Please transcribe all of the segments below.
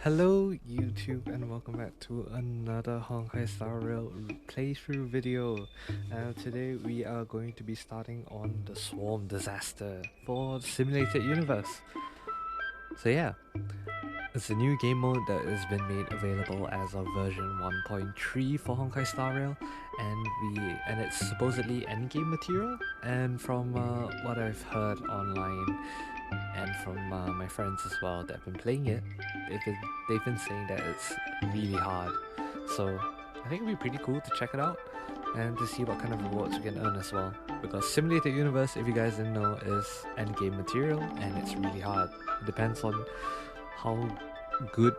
Hello YouTube and welcome back to another Honkai Star Rail playthrough video. Today we are going to be starting on the Swarm Disaster for the Simulated Universe. So yeah, it's a new game mode that has been made available as of version 1.3 for Honkai Star Rail, and it's supposedly endgame material. And from what I've heard online and from my friends as well that have been playing it, they've been saying that it's really hard. So I think it'd be pretty cool to check it out and to see what kind of rewards we can earn as well. Because Simulated Universe, if you guys didn't know, is endgame material and it's really hard. It depends on how good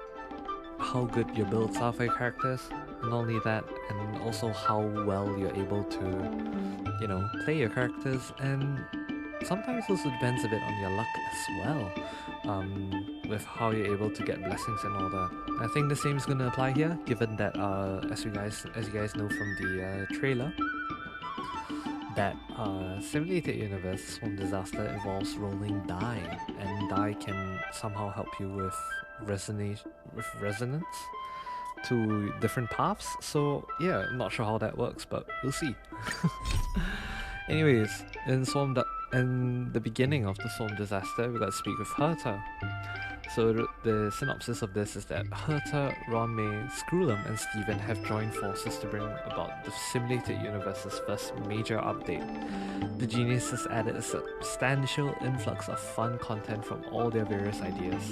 your builds are for your characters, and not only that, and also how well you're able to, play your characters, and sometimes also depends a bit on your luck as well, with how you're able to get blessings and all that. I think the same is going to apply here, given that as you guys know from the trailer, that Simulated Universe Swarm Disaster involves rolling die, and die can somehow help you with resonance to different paths. So yeah, I'm not sure how that works, but we'll see. Anyways, in the beginning of the Swarm Disaster, we got to speak with Herta. So the synopsis of this is that Herta, Ronmei, Screwlum, and Steven have joined forces to bring about the Simulated Universe's first major update. The geniuses added a substantial influx of fun content from all their various ideas.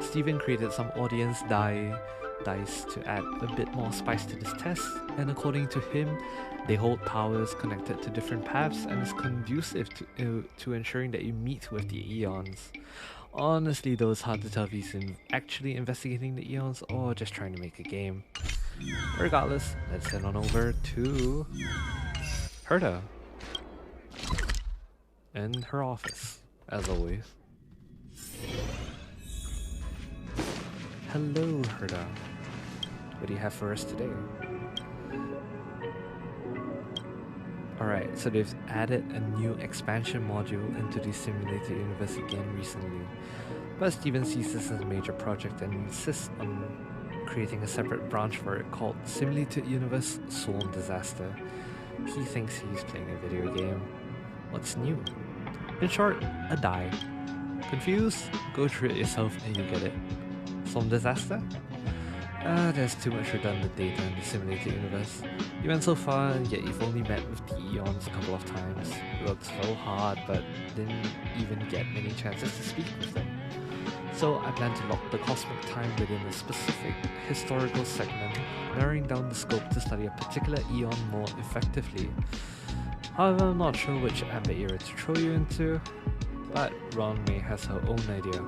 Steven created some audience dice to add a bit more spice to this test, and according to him, they hold powers connected to different paths and is conducive to ensuring that you meet with the Eons. Honestly though, it's hard to tell if he's actually investigating the Eons or just trying to make a game. Regardless, let's head on over to Herta and her office, as always. Hello, Herta. What do you have for us today? Alright, so they've added a new expansion module into the Simulated Universe again recently. But Steven sees this as a major project and insists on creating a separate branch for it called Simulated Universe Swarm Disaster. He thinks he's playing a video game. What's new? In short, a die. Confused? Go through it yourself and you get it. Swarm Disaster? There's too much redundant data in the Simulated Universe. You went so far, and yet you've only met with the Eons a couple of times. You worked so hard, but didn't even get many chances to speak with them. So I plan to lock the cosmic time within a specific historical segment, narrowing down the scope to study a particular Eon more effectively. However, I'm not sure which amber era to throw you into, but Ronmei has her own idea.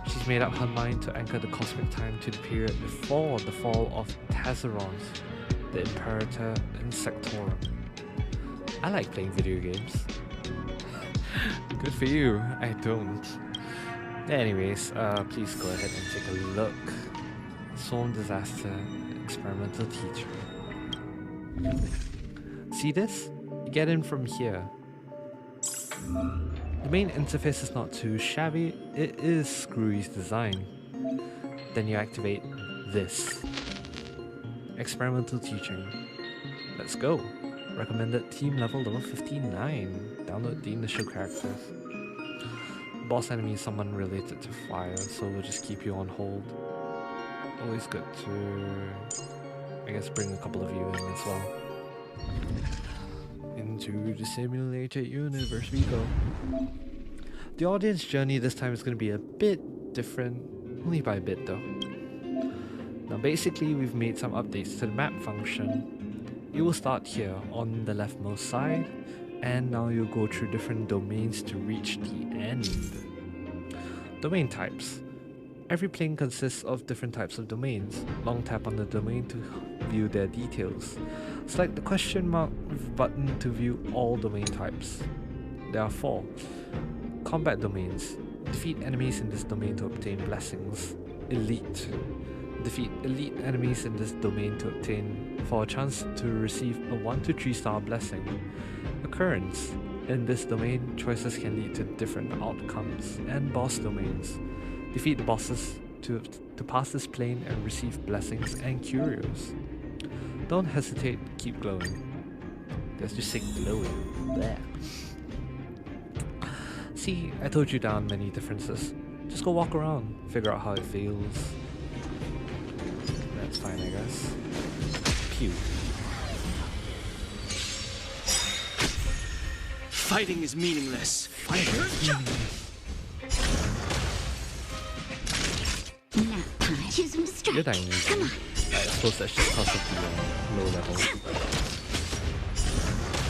She's made up her mind to anchor the cosmic time to the period before the fall of Tazerons, the Imperator Insectorum. I like playing video games. Good for you, I don't. Anyways, please go ahead and take a look. Swarm Disaster Experimental Teacher. See this? You get in from here. The main interface is not too shabby, it is Screwy's design. Then you activate this. Experimental Teaching. Let's go. Recommended team level 59. Download the initial characters. Boss enemy is someone related to fire, so we'll just keep you on hold. Always good to, I guess, bring a couple of you in as well. Into the Simulated Universe we go. The audience journey this time is going to be a bit different, only by a bit though. Now basically we've made some updates to the map function. You will start here on the leftmost side, and now you'll go through different domains to reach the end. Domain types. Every plane consists of different types of domains. Long tap on the domain to view their details. Select the question mark button to view all domain types. There are 4. Combat domains. Defeat enemies in this domain to obtain blessings. Elite. Defeat elite enemies in this domain to obtain for a chance to receive a 1 to 3 star blessing. Occurrence. In this domain, choices can lead to different outcomes. And boss domains. Defeat the bosses to pass this plane and receive blessings and curios. Don't hesitate, keep glowing. Let's just say glowing. Blech. See, I told you there aren't many differences. Just go walk around, figure out how it feels. That's fine, I guess. Pew. Fighting is meaningless. Fighting is meaningless. Now time. Choose them to strike. You're dying easy. Come on. I suppose that's just because of the low level.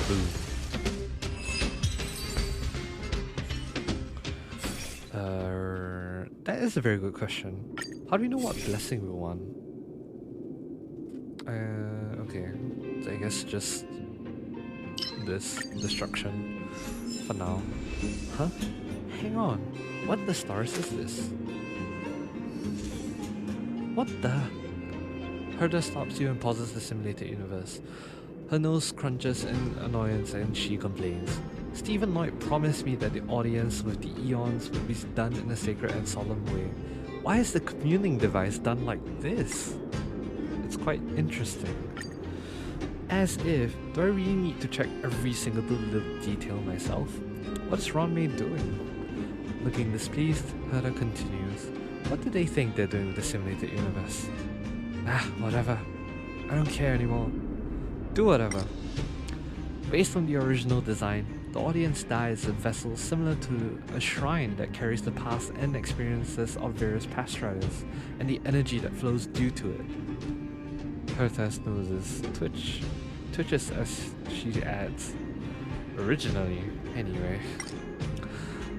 Boom. That is a very good question. How do we know what blessing we want? Okay. So I guess just this destruction for now. Huh? Hang on. What the stars is this? What the? Herder stops you and pauses the simulated universe. Her nose crunches in annoyance and she complains. Stephen Lloyd promised me that the audience with the eons would be done in a sacred and solemn way. Why is the communing device done like this? It's quite interesting. As if, do I really need to check every single little detail myself? What's Ron May doing? Looking displeased, Herder continues. What do they think they're doing with the simulated universe? Ah, whatever. I don't care anymore. Do whatever. Based on the original design, the audience die as a vessel similar to a shrine that carries the past and experiences of various past riders, and the energy that flows due to it. Hertha's noses twitches as she adds, originally, anyway.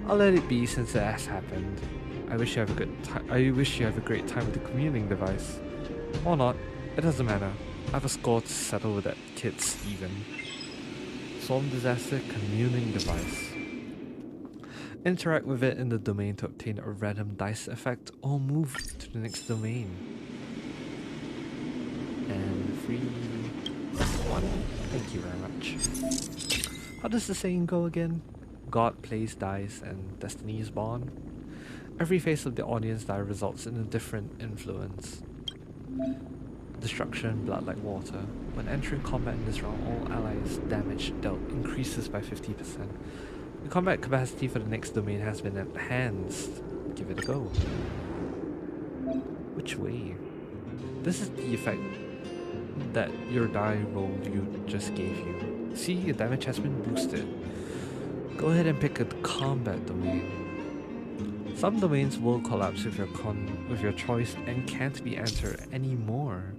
I'll let it be since it has happened. I wish you have a great time with the communing device. Or not, it doesn't matter. I have a score to settle with that kid Steven. Swarm Disaster Communing Device. Interact with it in the domain to obtain a random dice effect or move to the next domain. And 3, 1. Thank you very much. How does the saying go again? God plays dice and destiny is born. Every phase of the audience die results in a different influence. Destruction, blood like water. When entering combat in this round, all allies' damage dealt increases by 50%. The combat capacity for the next domain has been enhanced. Give it a go. Which way? This is the effect that your die roll you just gave you. See, your damage has been boosted. Go ahead and pick a combat domain. Some domains will collapse with your choice and can't be entered anymore.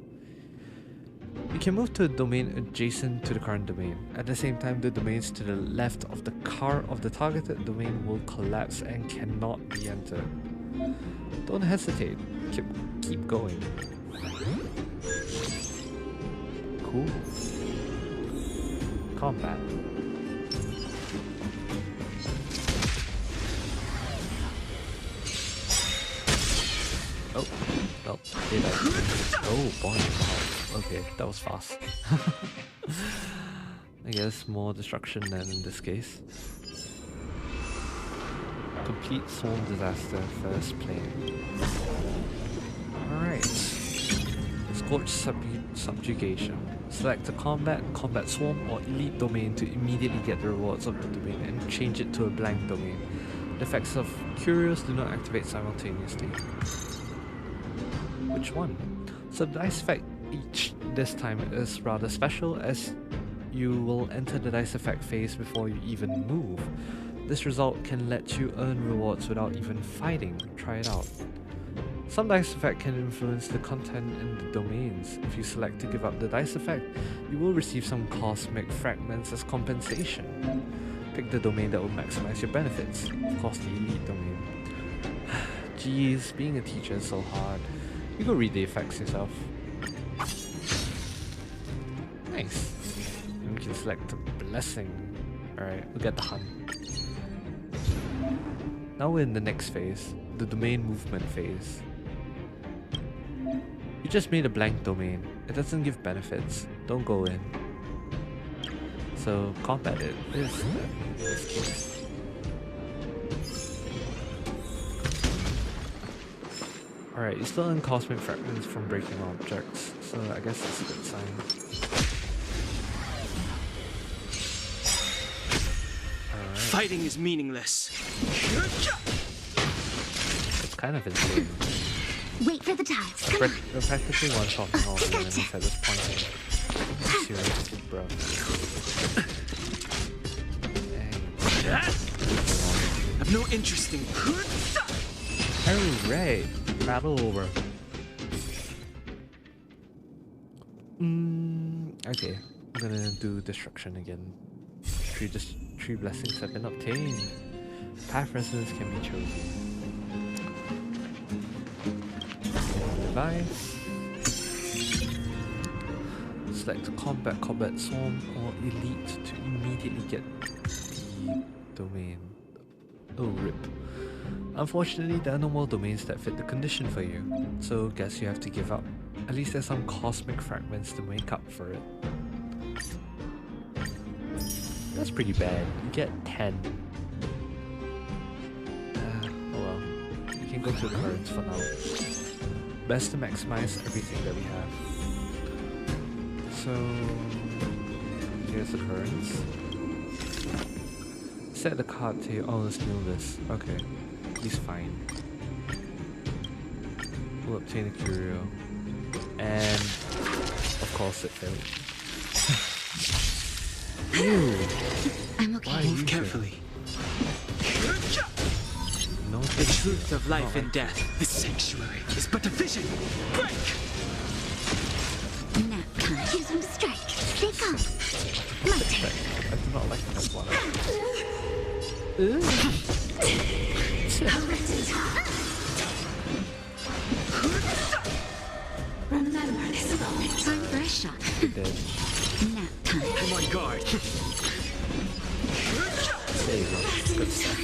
You can move to a domain adjacent to the current domain. At the same time, the domains to the left of the targeted domain will collapse and cannot be entered. Don't hesitate. Keep going. Cool. Combat. Oh, no, did I? Oh boy, wow. Okay, that was fast. I guess more destruction than in this case. Complete Swarm Disaster first plane. Alright. Scorch Subjugation. Select a combat swarm or elite domain to immediately get the rewards of the domain and change it to a blank domain. The effects of Curios do not activate simultaneously. Which one? So the dice effect this time is rather special, as you will enter the dice effect phase before you even move. This result can let you earn rewards without even fighting. Try it out. Some dice effect can influence the content in the domains. If you select to give up the dice effect, you will receive some cosmic fragments as compensation. Pick the domain that will maximize your benefits. Of course, the elite domain. Jeez, being a teacher is so hard. You go read the effects yourself. Nice. And we can select a blessing. Alright, we'll get the hunt. Now we're in the next phase, the domain movement phase. You just made a blank domain. It doesn't give benefits. Don't go in. So combat it is in this case. Alright, you're still in cosmic fragments from breaking objects, so I guess that's a good sign. Alright. Fighting is meaningless. It's kind of insane. Wait for the tiles. Come on. We're practically one-shotting all the enemies at this point. Seriously, bro. I've no interest in. Alright, battle over. Okay, I'm gonna do destruction again. Three blessings have been obtained. Path residence can be chosen. Device. Select combat swarm or elite to immediately get the domain. Oh, rip. Unfortunately, there are no more domains that fit the condition for you, so guess you have to give up. At least there's some cosmic fragments to make up for it. That's pretty bad. You get 10. Oh well. You can go to the currents for now. Best to maximize everything that we have. So here's the currents. Set the card to your owner's new list. Okay. He's fine. We'll obtain a curio. And of course it failed. Ew. I'm okay. Move carefully. No, The truth of life and death. This sanctuary is but a vision. Break! Nap time. Choose from strike. Stay calm. My turn. I do not like that one. Remember this moment. Time for a shot. Dead. Nap time. I'm on guard. There you go. Good stuff.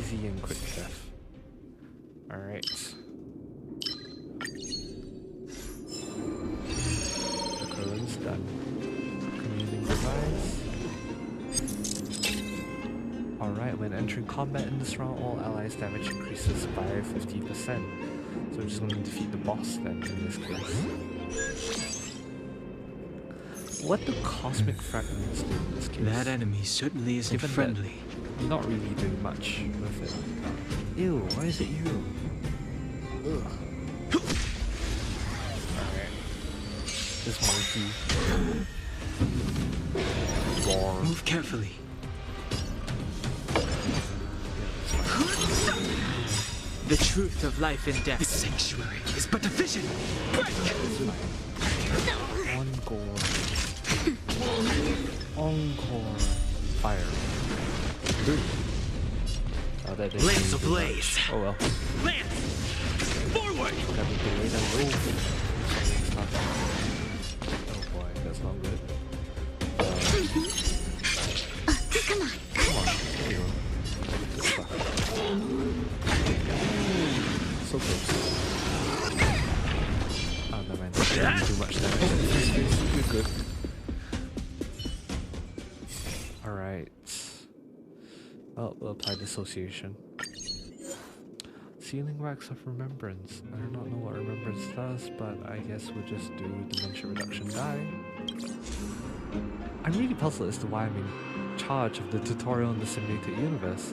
Easy and quick death. Alright. The current's done. Commuting device. Alright, when entering combat in this round, all allies' damage increases by 50%. So we're just going to defeat the boss then, in this case. What do cosmic fragments do in this case? That enemy certainly isn't Given that friendly. you're not really doing much with it. Ew, why is it you? Ugh. Alright. This monkey. Roar. Move carefully. The truth of life and death. This sanctuary is but a vision. Break! Encore. Encore. Fire. Oh, that didn't Lance do ablaze. much. Oh well. Lance! Forward! Gotta be delayed and roll. Oh boy, that's not good. Come on. Come on. There you go. Good stuff. So close. Oh no man, that didn't do too much damage. You're good. Alright. Well, we'll apply dissociation. Sealing wax of remembrance. I do not know what remembrance does, but I guess we'll just do dimension reduction die. I'm really puzzled as to why I'm in charge of the tutorial in the simulated universe.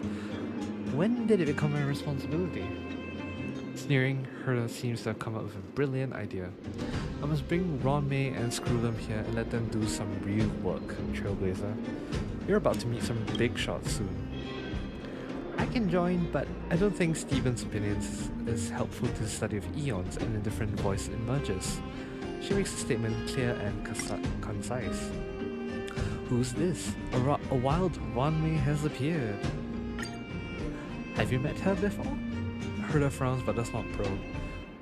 When did it become my responsibility? Sneering, Herta seems to have come up with a brilliant idea. I must bring Ron May and screw them here and let them do some real work, Trailblazer. You're about to meet some big shots soon. I can join, but I don't think Stephen's opinions is helpful to the study of eons and a different voice emerges. She makes the statement clear and concise. Who's this? A wild Ronmei has appeared. Have you met her before? Herta frowns but does not probe.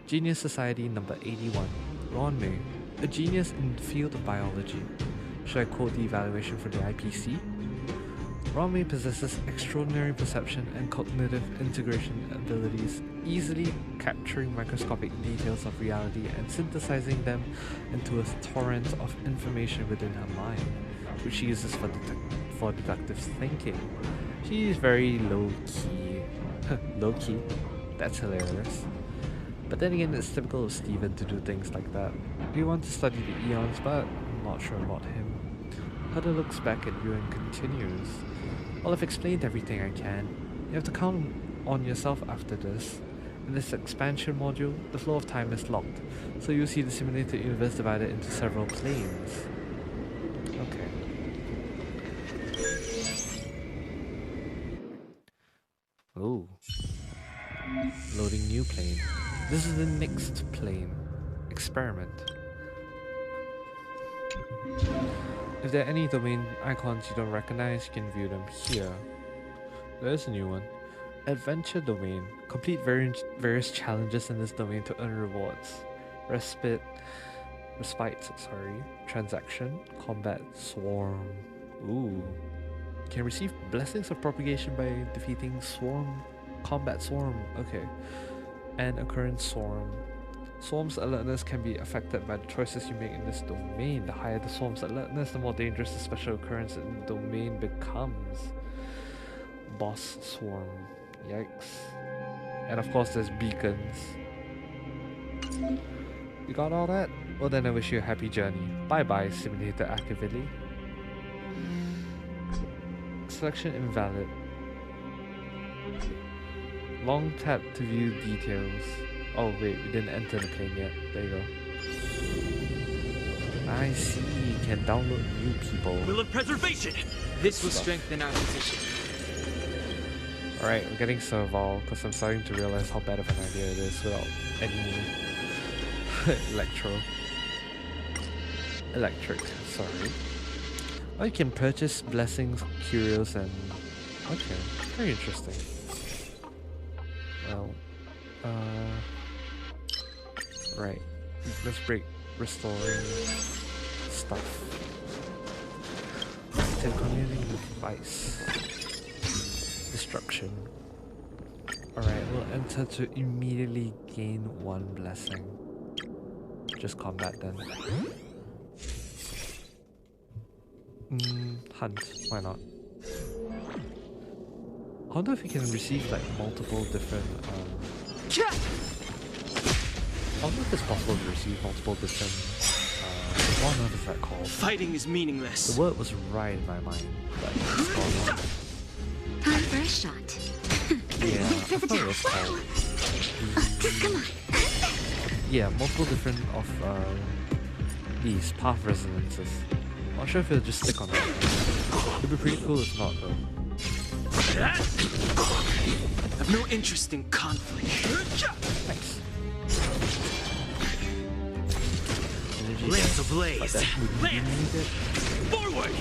Genius Society number 81. Ronmei, a genius in the field of biology. Should I quote the evaluation for the IPC? Ronmei possesses extraordinary perception and cognitive integration abilities, easily capturing microscopic details of reality and synthesizing them into a torrent of information within her mind, which she uses for deductive thinking. She is very low-key. Low-key? That's hilarious. But then again, it's typical of Steven to do things like that. We want to study the eons, but I'm not sure about him. Huda looks back at you and continues. Well, I've explained everything I can. You have to count on yourself after this. In this expansion module, the flow of time is locked, so you'll see the simulated universe divided into several planes. Okay. Ooh. Loading new plane. This is the next plane. Experiment. If there are any domain icons you don't recognize, you can view them here. There's a new one. Adventure domain. Complete various challenges in this domain to earn rewards. Respite, transaction, combat, swarm. Ooh. Can receive blessings of propagation by defeating swarm, combat swarm. Okay. And occurrence swarm. Swarm's alertness can be affected by the choices you make in this domain. The higher the swarm's alertness, the more dangerous the special occurrence in the domain becomes. Boss swarm. Yikes. And of course there's beacons. You got all that? Well then I wish you a happy journey. Bye bye, simulator activity. Selection invalid. Long tap to view details. Oh wait, we didn't enter the plane yet. There you go. I see, you can download new people. Will of preservation! This will strengthen our position. Alright, we're getting servile because I'm starting to realize how bad of an idea it is without any electric, sorry. Oh, you can purchase blessings, curios, and okay, very interesting. Well, right. Let's break restoring stuff. Active community device. Destruction. Alright, we'll enter to immediately gain one blessing. Just combat then. Hunt. Why not? I wonder if you can receive like multiple different I wonder if it's possible to receive multiple different what on earth is that called? Fighting is meaningless. The word was right in my mind, but it's gone on. Time for a shot. Yeah, I thought it was called. Come on. Yeah, multiple different of these path resonances. Not sure if it'll just stick on that. It'd be pretty cool if not though. I've no interest in conflict. Thanks. Energy Lance but ablaze. that wouldn't Lance. need it. Forward!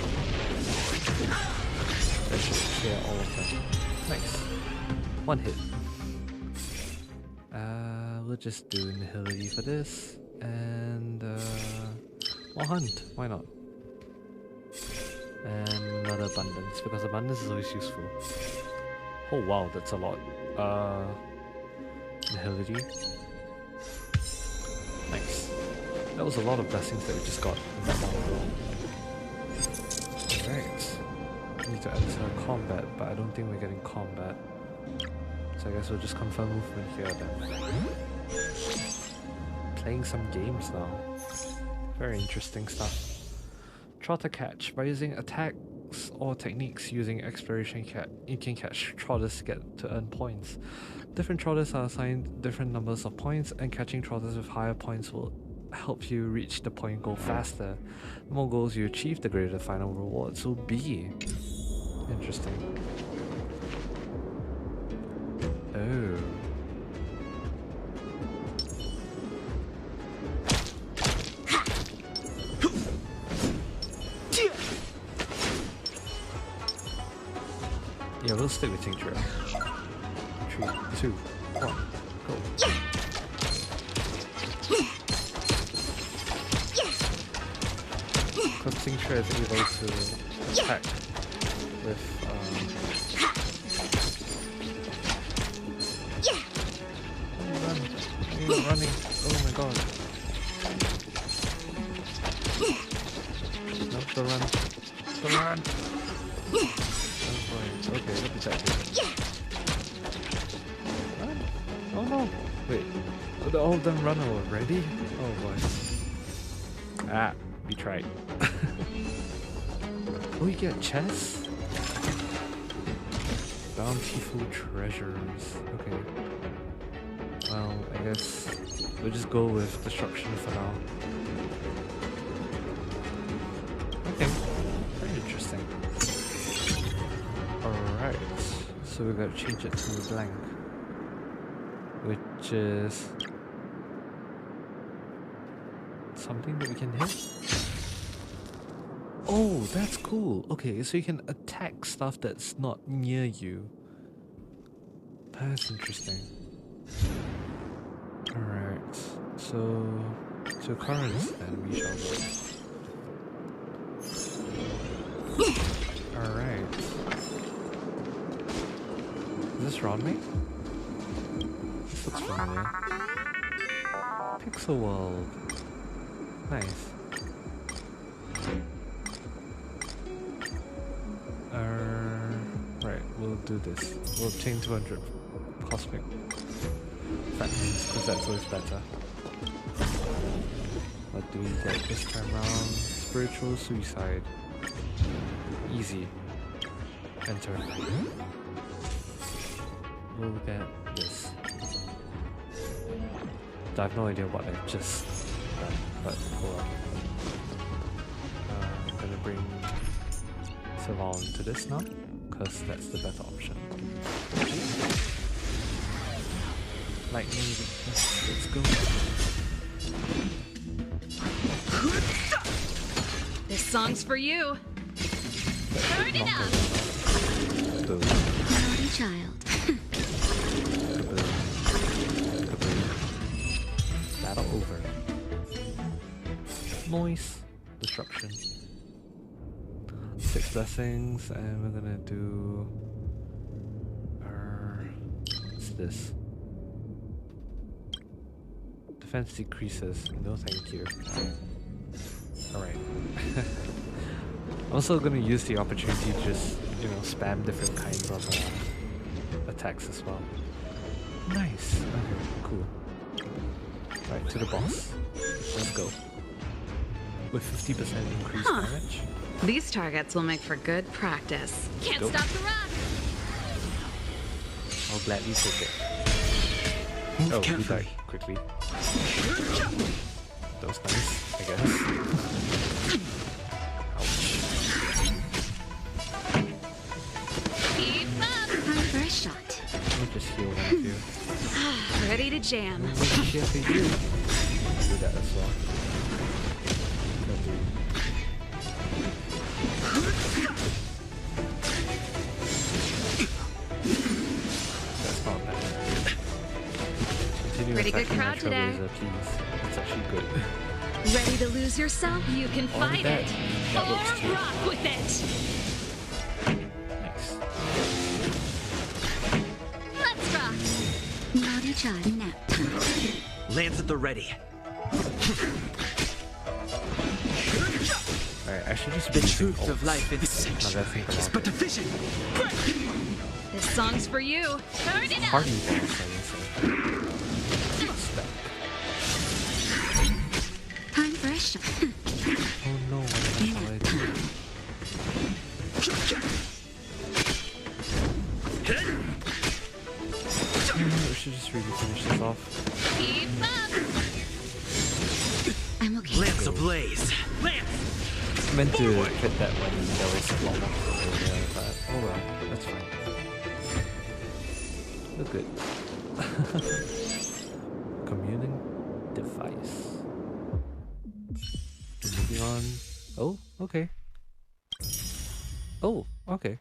That should clear all of them. Nice. One hit. We'll just do Nihility for this. And more Hunt. Why not? And another Abundance, because Abundance is always useful. Oh wow, that's a lot. Nihility. Nice. That was a lot of blessings that we just got in that one roll. Alright. We need to enter combat, but I don't think we're getting combat. So I guess we'll just confirm movement here then. Playing some games now. Very interesting stuff. Trotter catch. By using attacks or techniques using exploration you can catch trotters to earn points. Different trotters are assigned different numbers of points, and catching trotters with higher points will help you reach the point goal faster. The more goals you achieve, the greater the final rewards will be. Interesting. Oh. Yeah, we'll stick with Tincture. 3, 2, 1, go. Because Tincture is able to attack with run. You're running. Oh my god. Not the run. The run! Okay, look at that. Run. Oh all of them run already? Oh boy. Ah, we tried. Oh, you get chests? Bountiful treasures. Okay. Well, I guess we'll just go with destruction for now. Okay. Very interesting. Alright. So we gotta change it to blank. Which is something that we can hit. Oh, that's cool. Okay, so you can attack stuff that's not near you. That's interesting. Alright, so to currents then we shall go. Alright. Is this round me? This looks familiar. Pixel World. Nice. Right, we'll do this. We'll obtain 200 cosmic fragments, because that's always better. What do we get this time round? Spiritual Suicide. Easy. Enter. We'll get this. I have no idea what I've just done, but hold on. I'm gonna bring Savon to this now, because that's the better option. Lightning, let's go. This song's for you. Turn it up. Boom. Naughty child. Battle over. Noise. Destruction. 6 blessings, and we're gonna do. What's this? Defense decreases. No, thank you. Alright. I'm also gonna use the opportunity to just, spam different kinds of attacks as well. Nice. Okay, cool. Right, to the boss. Let's go. With 50% increased damage. These targets will make for good practice. Can't stop the rock. I'll gladly take it. Move Oh, he carefully. died quickly. That was nice, I guess. Ouch. Keep up. Time for a shot. Let me just heal one of you. Ready to jam. What the shit for you? I'll do that as well. That's not bad. Continue Pretty good attacking my crowd today. trailblazer, please. It's actually good. Ready to lose yourself? You can Or fight that. it. That works Or too. rock with it. Nice. Let's rock. Naughty child. Nap time. Lance at the ready. Alright, I should just The be using truth of ults. life in this Now that I think sanctuary is about but it. a vision. This song's for you. Turn it up. Party boss, I will say. Spec. Time for a shot. Oh no, what the hell shall I do? We should just really finish this off. Keep up. I'm okay. Lance ablaze. Lance! I meant to hit that when there was a bomb over there, but oh well, that's fine. Look good. Communing device. Moving on. Oh, okay. Oh, okay.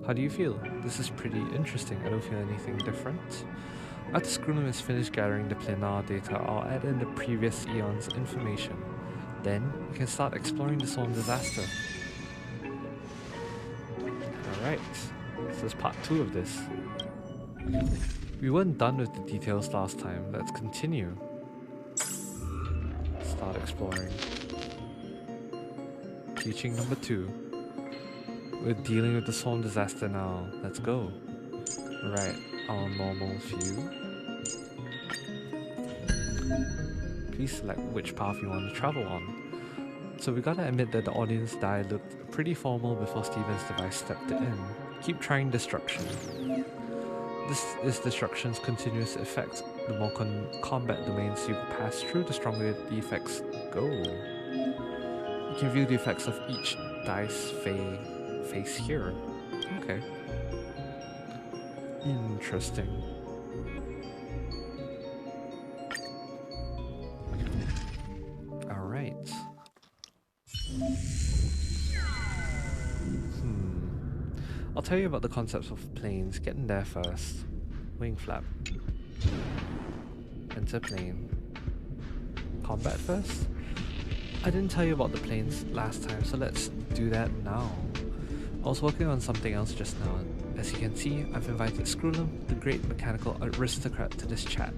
How do you feel? This is pretty interesting. I don't feel anything different. After Scrollum is finished gathering the planar data, I'll add in the previous eon's information. Then, you can start exploring the Swarm Disaster. Alright, this is part 2 of this. We weren't done with the details last time, let's continue. Start exploring. Teaching number 2. We're dealing with the Swarm Disaster now, let's go. Right, our normal view. Please select which path you want to travel on. So we gotta admit that the audience die looked pretty formal before Steven's device stepped in. Keep trying destruction. This is destruction's continuous effect. The more combat domains you pass through, the stronger the effects go. You can view the effects of each dice face here. Okay. Interesting. Alright. I'll tell you about the concepts of planes. Getting there first. Wing flap. Enter plane. Combat first? I didn't tell you about the planes last time, so let's do that now. I was working on something else just now. As you can see, I've invited Screwlum, the great mechanical aristocrat, to this chat.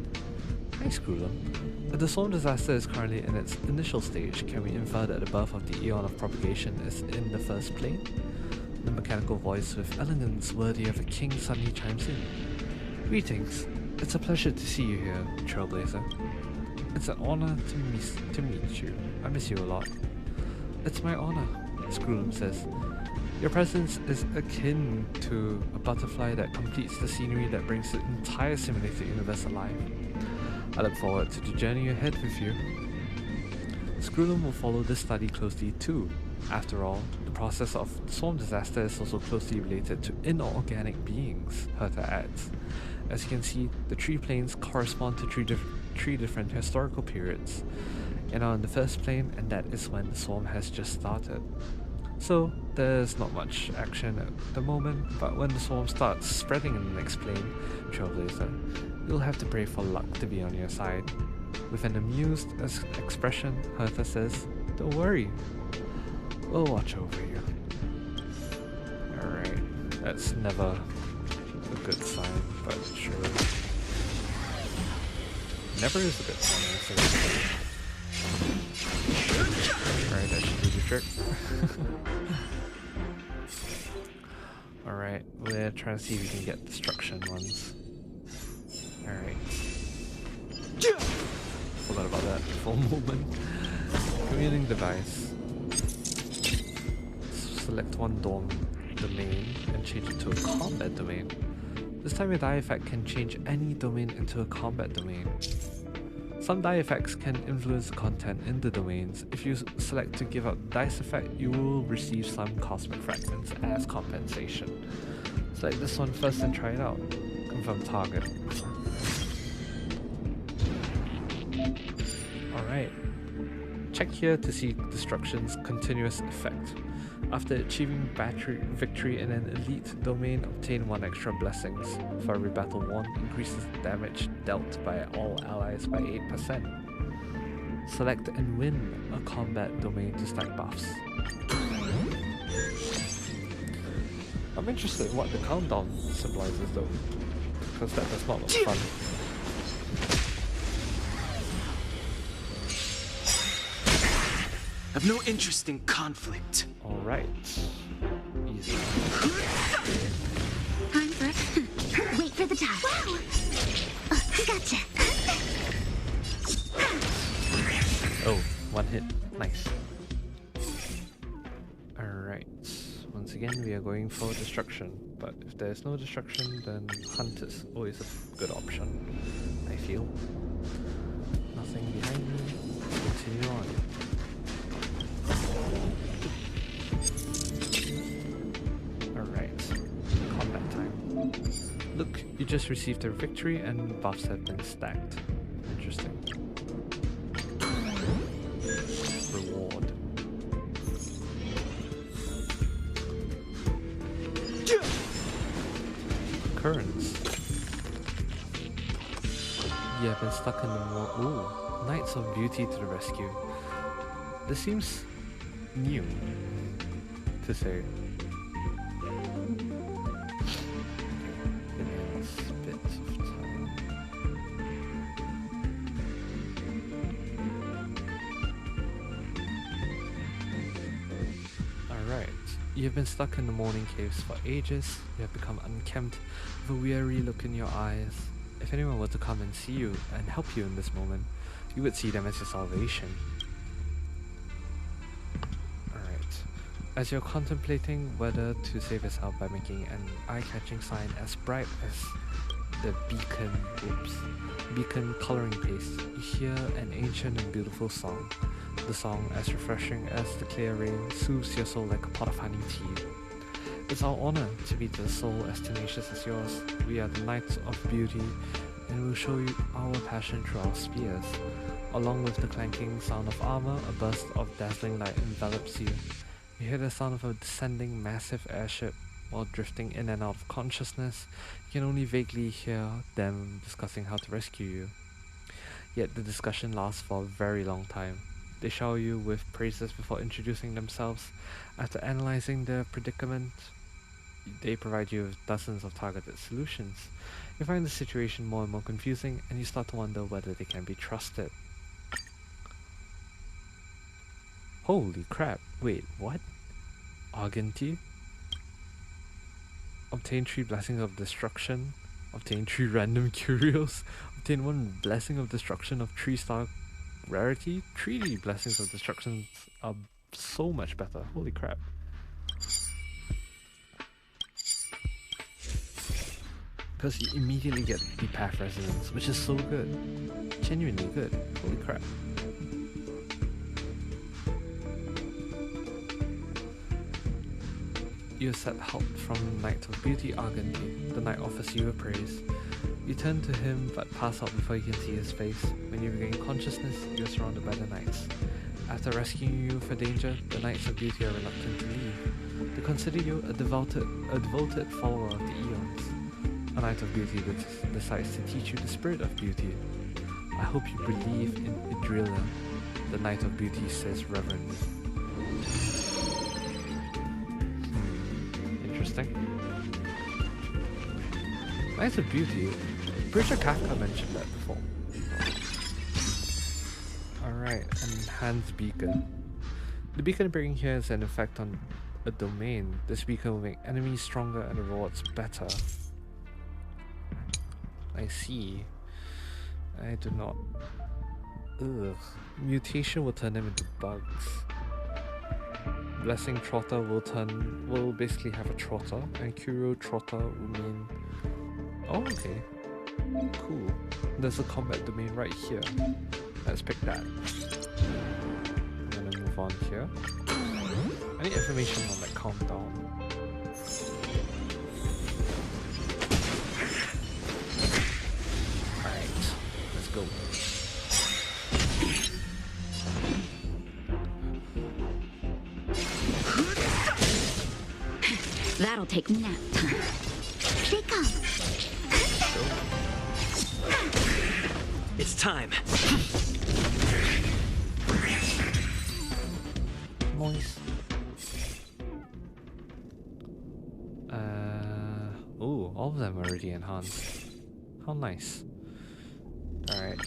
Hi Screwlum. The swarm disaster is currently in its initial stage. Can we infer that the birth of the Eon of Propagation is in the first plane? The mechanical voice with elegance worthy of a king suddenly chimes in. Greetings. It's a pleasure to see you here, Trailblazer. It's an honor to meet you. I miss you a lot. It's my honor, Screwlum says. Your presence is akin to a butterfly that completes the scenery that brings the entire simulated universe alive. I look forward to the journey ahead with you. Screwlum will follow this study closely too. After all, the process of swarm disaster is also closely related to inorganic beings, Herta adds. As you can see, the three planes correspond to three different historical periods, and are in the first plane, and that is when the swarm has just started. So, there's not much action at the moment, but when the swarm starts spreading in the next plane, Trailblazer, you'll have to pray for luck to be on your side. With an amused expression, Herta says, "Don't worry, we'll watch over you." Alright, that's never a good sign, but sure. Never is a good sign, Alright, that should do the trick. Alright, we're trying to see if we can get destruction ones. Alright. Forgot about that for a moment. Commuting device. Select one domain and change it to a combat domain. This time your die effect can change any domain into a combat domain. Some die effects can influence the content in the domains. If you select to give up the dice effect, you will receive some cosmic fragments as compensation. Select this one first and try it out. Confirm target. Alright. Check here to see destruction's continuous effect. After achieving victory in an elite domain, obtain 1 extra blessings. For every battle won, increases damage dealt by all allies by 8%. Select and win a combat domain to stack buffs. I'm interested in what the countdown symbolizes though, because that does not look fun. I've no interest in conflict. Alright. Easy. Time for wait for the time. Wow! Gotcha. Oh, one hit. Nice. Alright. Once again, we are going for destruction. But if there's no destruction, then hunt is always a good option, I feel. Nothing behind me. Continue on. Alright, combat time. Look, you just received a victory and buffs have been stacked. Interesting. Reward. Occurrence. You have been stuck in the ooh, Knights of Beauty to the rescue. This seems new to say. Alright, you have been stuck in the morning caves for ages. You have become unkempt with a weary look in your eyes. If anyone were to come and see you and help you in this moment, you would see them as your salvation. Alright. As you're contemplating whether to save yourself by making an eye-catching sign as bright as the beacon coloring paste, you hear an ancient and beautiful song. The song, as refreshing as the clear rain, soothes your soul like a pot of honey tea. It's our honor to be to a soul as tenacious as yours. We are the Knights of Beauty, and we'll show you our passion through our spears. Along with the clanking sound of armor, a burst of dazzling light envelops you. You hear the sound of a descending massive airship. While drifting in and out of consciousness, you can only vaguely hear them discussing how to rescue you. Yet the discussion lasts for a very long time. They shower you with praises before introducing themselves. After analyzing their predicament, they provide you with dozens of targeted solutions. You find the situation more and more confusing, and you start to wonder whether they can be trusted. Holy crap, wait, what? Argenti? Obtain 3 blessings of destruction. Obtain 3 random curios. Obtain 1 blessing of destruction of 3-star rarity. 3 blessings of destruction are so much better. Holy crap. Because you immediately get the path resonance, which is so good. Genuinely good. Holy crap. You accept help from the Knight of Beauty, Argenti. The knight offers you a praise. You turn to him but pass out before you can see his face. When you regain consciousness, you are surrounded by the knights. After rescuing you from danger, the Knights of Beauty are reluctant to leave. They consider you a devoted follower of the Eons. A Knight of Beauty decides to teach you the spirit of beauty. I hope you believe in Idrilla, the Knight of Beauty says reverently. Interesting. Knights of Beauty. Pretty sure Kafka mentioned that before. Alright, enhanced beacon. The beacon bringing here is an effect on a domain. This beacon will make enemies stronger and the rewards better. I see. I do not. Ugh. Mutation will turn them into bugs. Blessing Trotter will basically have a Trotter, and Curio Trotter will mean... Oh, okay. Cool. There's a combat domain right here. Let's pick that. I'm gonna move on here. I need information on that countdown. Alright, let's go. That'll take nap time. They come. It's time. Nice. Oh, all of them are already enhanced. How nice. Alright.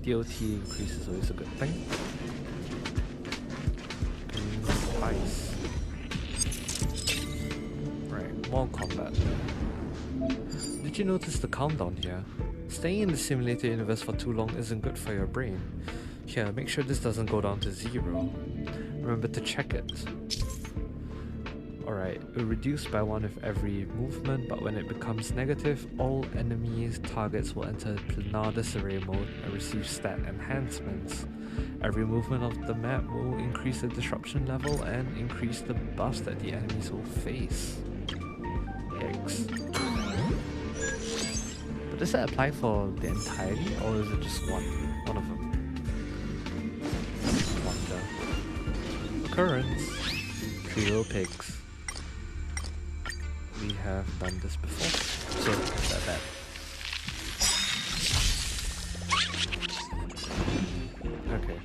DOT increase is always a good thing. Ice. Right, more combat. Did you notice the countdown here? Staying in the simulator universe for too long isn't good for your brain. Here, make sure this doesn't go down to 0. Remember to check it. Alright, it will reduce by 1 with every movement, but when it becomes negative, all enemies targets will enter planar disarray mode and receive stat enhancements. Every movement of the map will increase the disruption level and increase the buffs that the enemies will face. Yikes. But does that apply for the entirety, or is it just one of them? Wonder. Occurrence. Trio pigs. We have done this before, so it's not bad. Okay.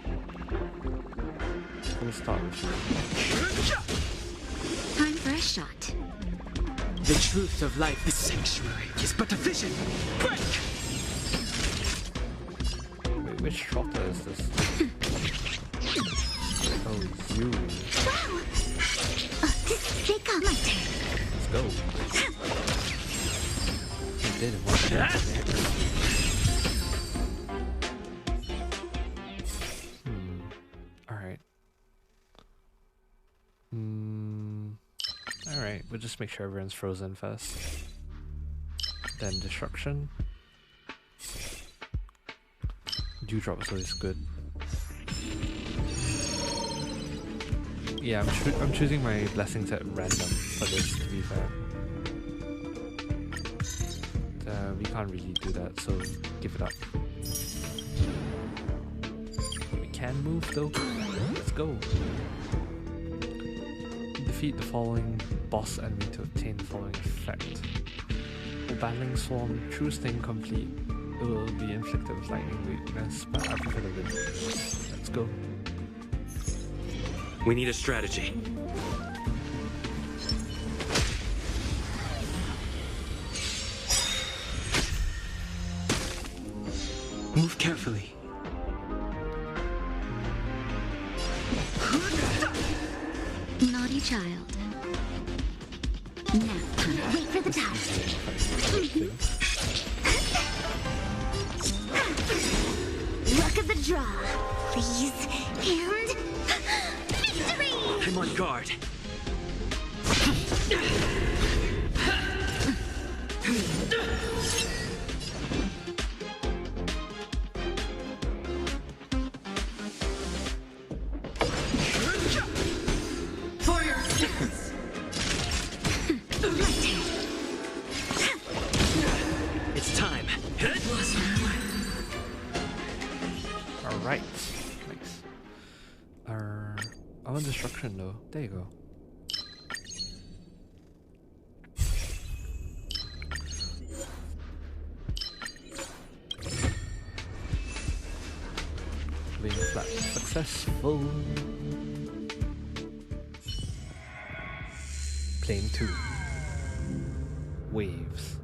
We'll start with you. Time for a shot. The truth of life, the sanctuary, is but a vision. Break! Wait, which trotter is this? Oh, you. Wow! They come. My turn. Let's go. He did one shot. we'll just make sure everyone's frozen first. Then destruction. Dewdrop is always good. Yeah, I'm choosing my blessings at random for this, to be fair. We can't really do that, so give it up. We can move though. Let's go. Defeat the following boss enemy to obtain the following effect. While battling Swarm, choose to incomplete. It will be inflicted with lightning weakness, but I prefer the win. Let's go. We need a strategy. Move carefully. Naughty child. Now, wait for the time. Luck of the draw, please. And victory! I'm on guard. For your sins. It's time. Alright. Nice. I want destruction though. There you go. Being flat successful. Plane 2. Waves.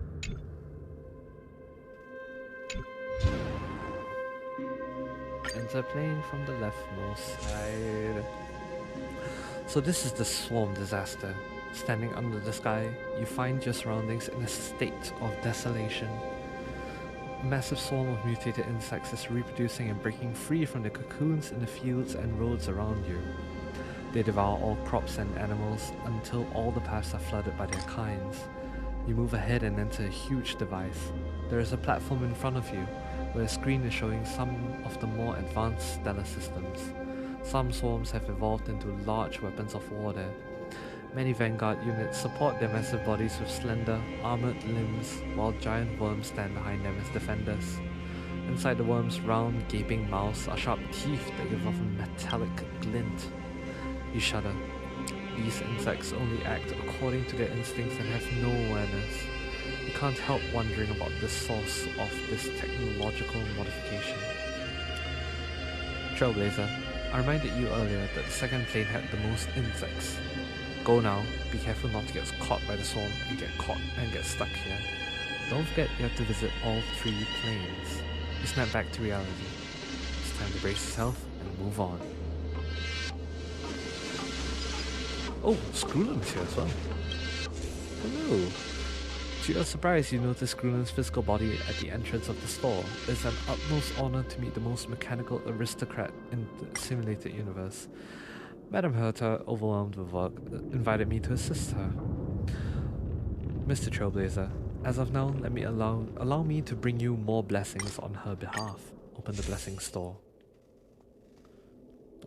Enter plane from the leftmost side. So this is the swarm disaster. Standing under the sky, you find your surroundings in a state of desolation. A massive swarm of mutated insects is reproducing and breaking free from the cocoons in the fields and roads around you. They devour all crops and animals until all the paths are flooded by their kinds. You move ahead and enter a huge device. There is a platform in front of you, where a screen is showing some of the more advanced stellar systems. Some swarms have evolved into large weapons of war there. Many vanguard units support their massive bodies with slender, armored limbs, while giant worms stand behind them as defenders. Inside the worms' round, gaping mouths are sharp teeth that give off a metallic glint. You shudder. These insects only act according to their instincts and have no awareness. You can't help wondering about the source of this technological modification. Trailblazer, I reminded you earlier that the second plane had the most insects. Go now, be careful not to get caught by the swarm and get stuck here. Don't forget you have to visit all 3 planes. You snap back to reality. It's time to brace yourself and move on. Oh, Screwlum's here as well. Hello. To your surprise, you notice Screwlum's physical body at the entrance of the store. It's an utmost honor to meet the most mechanical aristocrat in the simulated universe. Madame Herta, overwhelmed with work, invited me to assist her. Mr. Trailblazer, as of now, allow me to bring you more blessings on her behalf. Open the blessing store.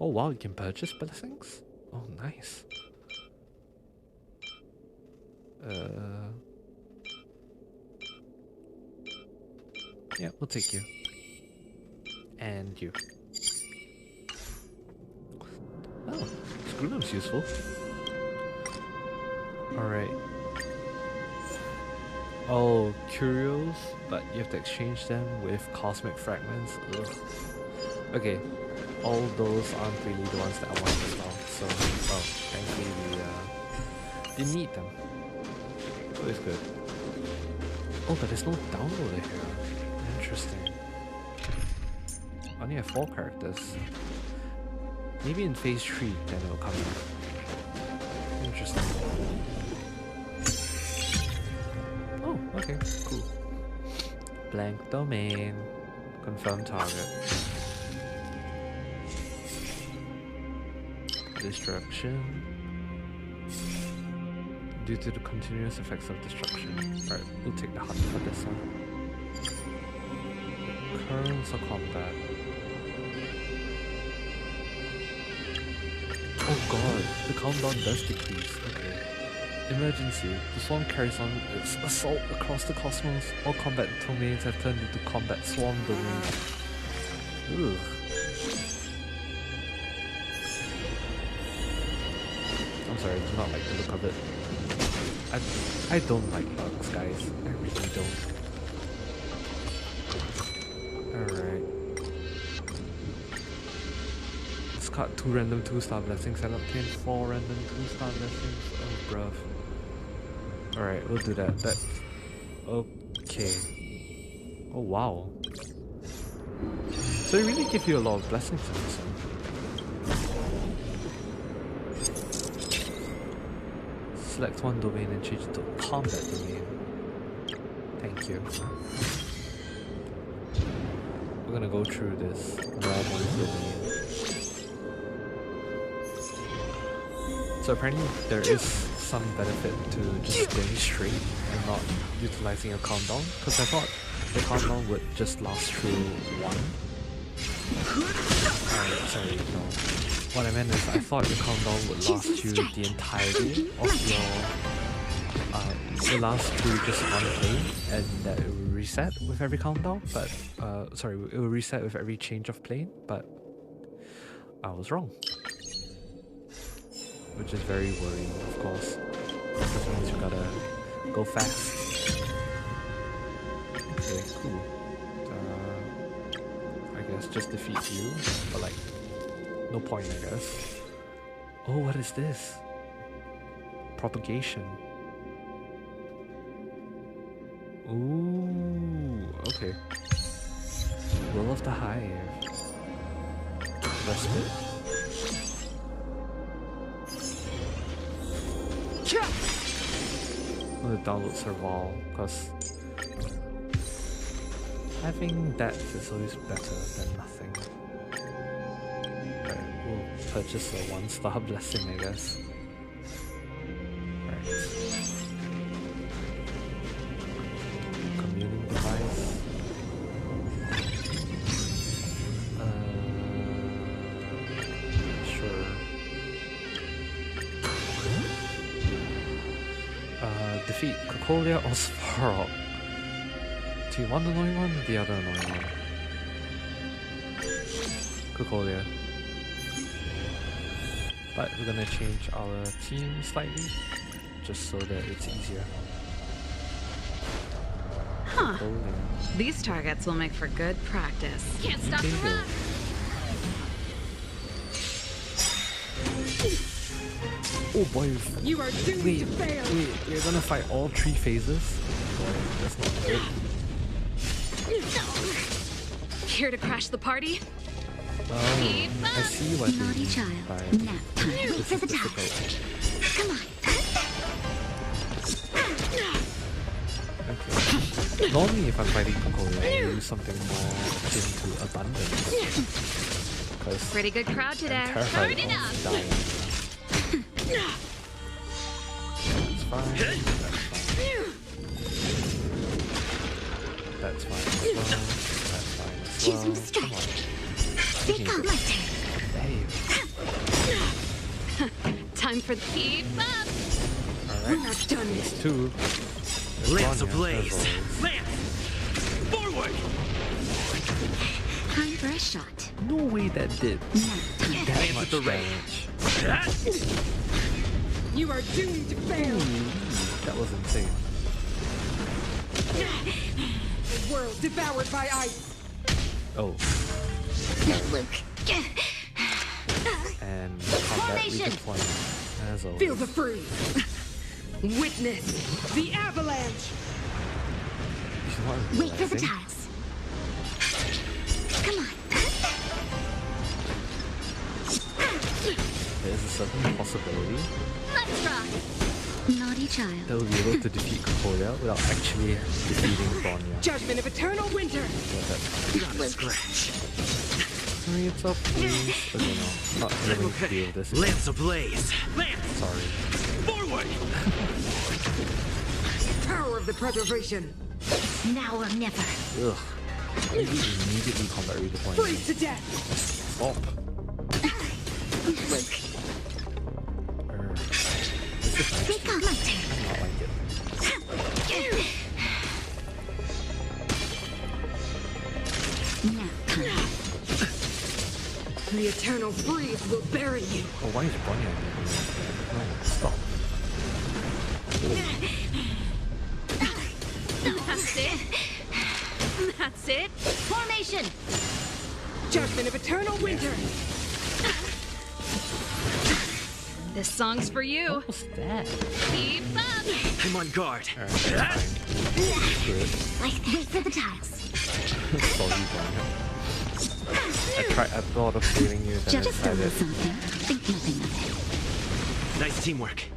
Oh wow, you can purchase blessings? Oh, nice. Yeah, we'll take you. And you. Oh, Screwlum's useful. Alright. Oh, curios, but you have to exchange them with cosmic fragments. Ugh. Okay, all those aren't really the ones that I want to sell, so, well, thankfully we need them. It's always good. Oh, but there's no downloader here. Interesting. I only have 4 characters. Maybe in phase 3 then it'll come in. Interesting. Oh, okay, cool. Blank domain. Confirm target. Destruction. due to the continuous effects of destruction. Alright, we'll take the hunt for this one. Currents of combat. Oh god, the countdown does decrease. Okay. Emergency. The swarm carries on its assault across the cosmos. All combat domains have turned into combat swarm domains. Ugh. I'm sorry, I do not like the look of it. I don't like bugs, guys. I really don't. Alright. Discard 2 random 2-star blessings and obtain 4 random 2-star blessings. Oh, bruv. Alright, we'll do that. That's okay. Oh, wow. So they really give you a lot of blessings in this one. Select one domain and change it to a combat domain. Thank you. We're gonna go through this normal domain. So apparently there is some benefit to just going straight and not utilizing a countdown, because I thought the countdown would just last through one. Sorry, no. What I meant is I thought the countdown would last you the entirety of your... it lasts through just one plane and that it will reset with every countdown, but... sorry, it will reset with every change of plane, but... I was wrong. Which is very worrying, of course. That means you gotta go fast. Okay, cool. I guess just defeat you, but like, no point, I guess. Oh, what is this? Propagation. Ooh, okay. Will of the Hive. Respite. I'm gonna download Serval, because having that is always better than nothing. Alright, we'll purchase a 1-star blessing, I guess. Alright. Communing device. Sure. Defeat Cocolia or Svarog. Do you want the annoying one or the other annoying one? Cocolia. But we're gonna change our team slightly, just so that it's easier. Huh. Cocolia. These targets will make for good practice. Can't stop the run! Oh boy! You are doomed to fail! Wait, you're gonna fight all 3 phases? Boy, that's not good. Here to crash the party? Oh, I see what Naughty you mean child. by Nap time. this is For the difficult. Come on. Okay. Normally if I'm fighting Cocolia, I use something more akin to abundance. Because Pretty good crowd today. I'm terrified Turn it of up! dying. It's fine. That's fine. That's fine as well. Choose some Come on. They got my turn. Hey. Time for the keep up! Alright. We're not done yet. Phase 2. Lance ablaze! Lance! Forward! Time for a shot. No way that did Nap time. that Lance much with the damage. rage! You are doomed to fail! That was insane. The world devoured by ice! Oh, Luke. and combat redeployment, as always. Feel the freeze! Witness the avalanche! She's not Wait for the realizing. tiles. Come on. There's a certain possibility Let's rock. Naughty child. that we'll be able to defeat Cocolia without actually defeating Bronya. Judgment of eternal winter! Yeah, that's Not a scratch. weaponry itself is, okay, no, not really to deal with this. Lance ablaze! Lance! Sorry. Forward! Power of the preservation. Now or never. Ugh. Maybe immediately combat redeployment. Freeze to death. Stop. Look, This is nice. take on my I do not like it. turn. Now, time. The eternal freeze will bury you. Oh, why is Bonnie on there? No, stop. That's it. That's it. Formation. Judgment of eternal winter. This song's for you. What was that? Keep up. I'm on guard. Alright, that's fine. Screw it. Wait for the tiles. Sorry, Bonnie. I thought of saving you, then I Just a little decided. something. Think nothing of Nice teamwork. it.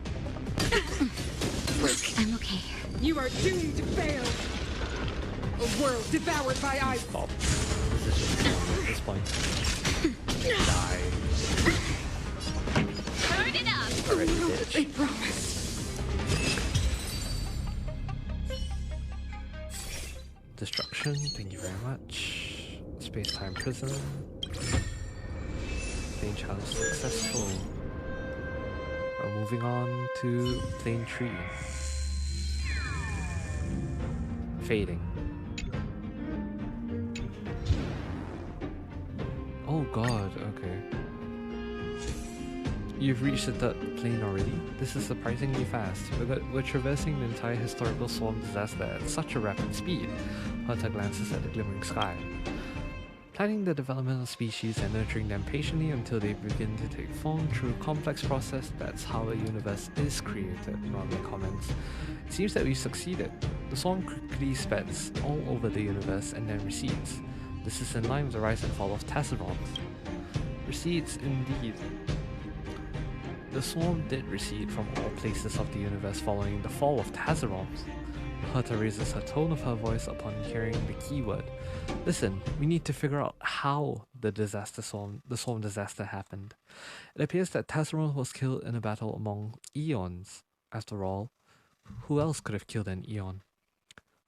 Look, I'm okay. You are doomed to fail. A world devoured by ice. Stop. This is just wrong at this point. Die. Turn it up. Alright, I bitch. promise. Destruction, thank you very much. Space-time prison. Plane challenge successful. We're moving on to plane tree. Fading. Oh god, okay. You've reached the third plane already? This is surprisingly fast. We're traversing the entire historical swarm disaster at such a rapid speed. Hunter glances at the glimmering sky. Planning the development of species and nurturing them patiently until they begin to take form through a complex process, that's how a universe is created, Norman comments. It seems that we've succeeded. The swarm quickly spreads all over the universe and then recedes. This is in line with the rise and fall of Tasserons. Recedes indeed. The swarm did recede from all places of the universe following the fall of Tasserons. Herta raises her tone of her voice upon hearing the keyword. Listen, we need to figure out how the swarm disaster happened. It appears that Tasseron was killed in a battle among eons. After all, who else could have killed an eon?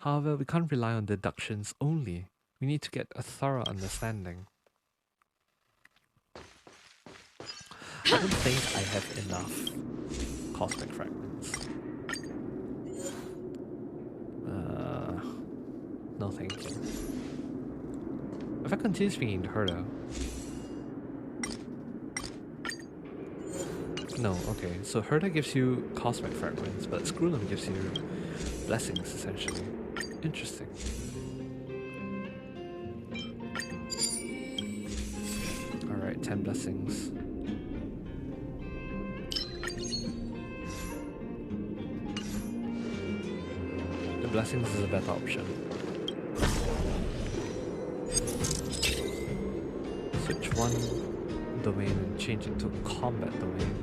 However, we can't rely on deductions only. We need to get a thorough understanding. I don't think I have enough cosmic fragments. No thank you. If I continue speaking to her though. No, okay, so Herta gives you cosmic fragments, but Screwlum gives you blessings essentially. Interesting. Alright, 10 blessings. The blessings is a better option. Switch one domain and change it to a combat domain.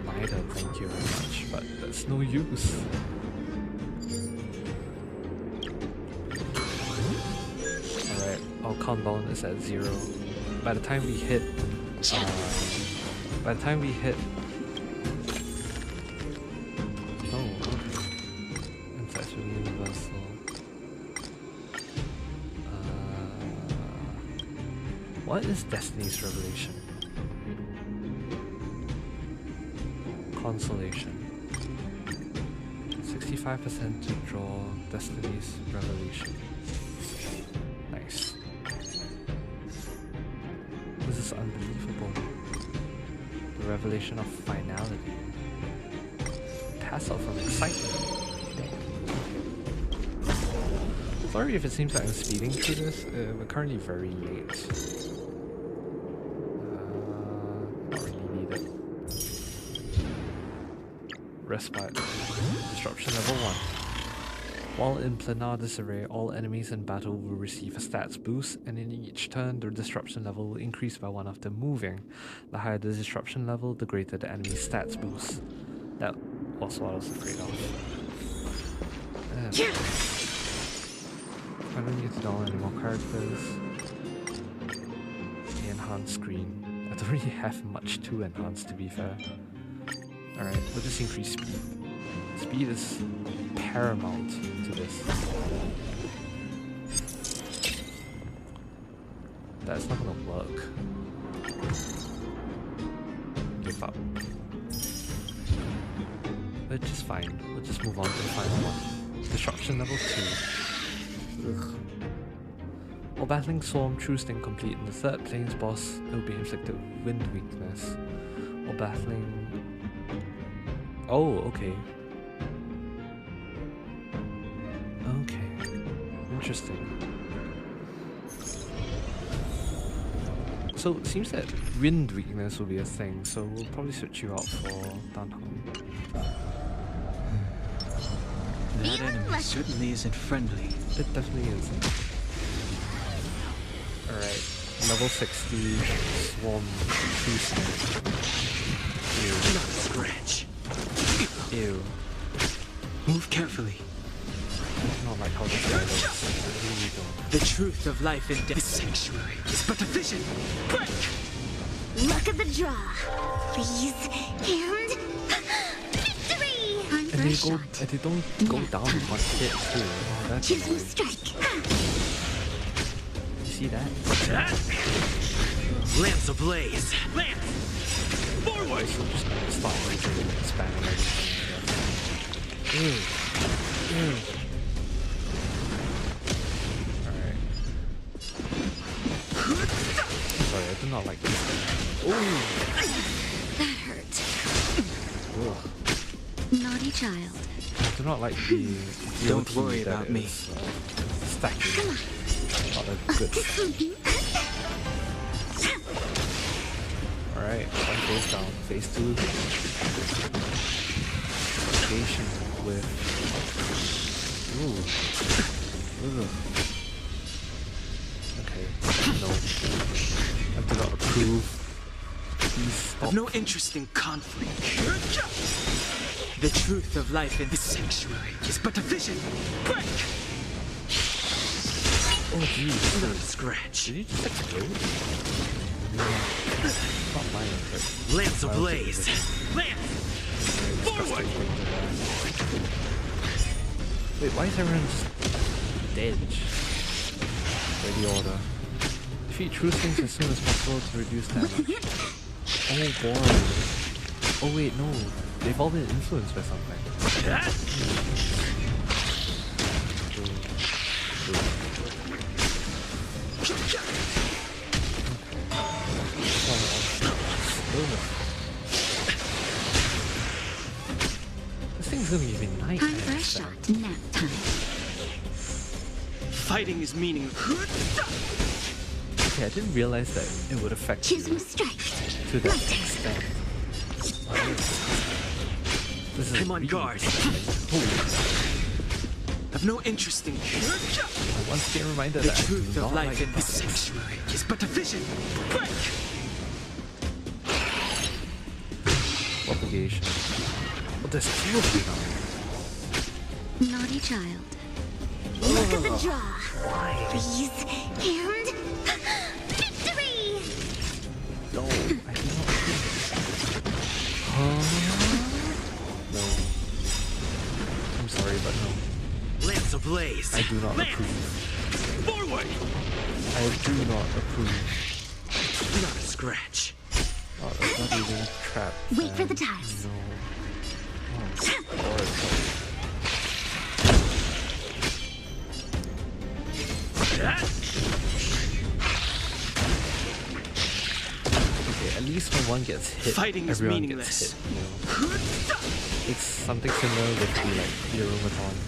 Neither, thank you very much, but that's no use. Alright, our countdown is at 0. By the time we hit Insights from Universal. What is Destiny's Revelation? Consolation. 65% to draw Destiny's Revelation. Nice. This is unbelievable. The revelation of finality. Pass out from excitement. Sorry if it seems like I'm speeding through this. We're currently very late. Not really needed. Respite. Disruption level 1. While in planar disarray, all enemies in battle will receive a stats boost, and in each turn the disruption level will increase by 1 after moving. The higher the disruption level, the greater the enemy's stats boost. That was what I was afraid of. I don't need to download any more characters. enhanced screen. I don't really have much to enhance, to be fair. Alright, we'll just increase speed. Speed is paramount to this. That's not gonna work. Give up. Which is fine. We'll just move on to the final one. Destruction level 2. Ugh. While battling Swarm, true sting complete. In the third plane's boss, it will be inflicted with wind weakness. While battling... Oh, okay. Okay. Interesting. So it seems that wind weakness will be a thing, so we'll probably switch you out for Danhong. That enemy certainly isn't friendly. It definitely isn't. Alright, level 60 Swarm True Sting. Ew. Not a scratch. Ew. Move carefully. I don't like how this guy looks. I really don't. The truth of life in death. This sanctuary is but a vision. Break! Luck of the draw. Please. And... victory! Time for a shot. And they don't go down in one hit too. Oh, that's Choose annoying. strike. You see that? Lance ablaze. Lance! Forward! So just start using spamming everything. Ew. Ew. Alright. Sorry, I do not like this. Ooh. That hurt. Ugh. Naughty child. I do not like the Don't DOT worry that about me. is, stacking. Not a good thing. Alright, one phase down. Phase 2. Station with... Ooh. Ugh. Okay, no. I do not approve. Please stop. I've no interest in conflict. The truth of life in this sanctuary is but a vision. Break! Oh jeez. Not a scratch. Did you just explode? Not mine, but... Lance ablaze. Lance! Forward! Wait, why is everyone just dead? Ready order. Defeat true things as soon as possible to reduce damage. Oh boy. Oh wait, no. They've all been influenced by something. This thing's gonna give me nightmares. Time for a shot. Nap time. Fighting is meaningless. Okay, I didn't realize that it would affect you Choosing strike. to that extent. This is I'm on really guard. holy. I've no interest in I once again reminded the that I do truth of not life like in this bugs. sanctuary is but a vision. Break! Propagation. But there's two of you now. Naughty child. Look at the draw. Please. And... victory! No, I do not think. No. I'm sorry, but no. Lance ablaze. I do not Lance! approve. Forward! I do not approve. Not a scratch. Oh, that's not even trap. Wait for the tiles. No. Oh, Lord. Okay, at least when one gets hit, Fighting is everyone meaningless. gets hit. You know? It's something similar with the like Euromatons.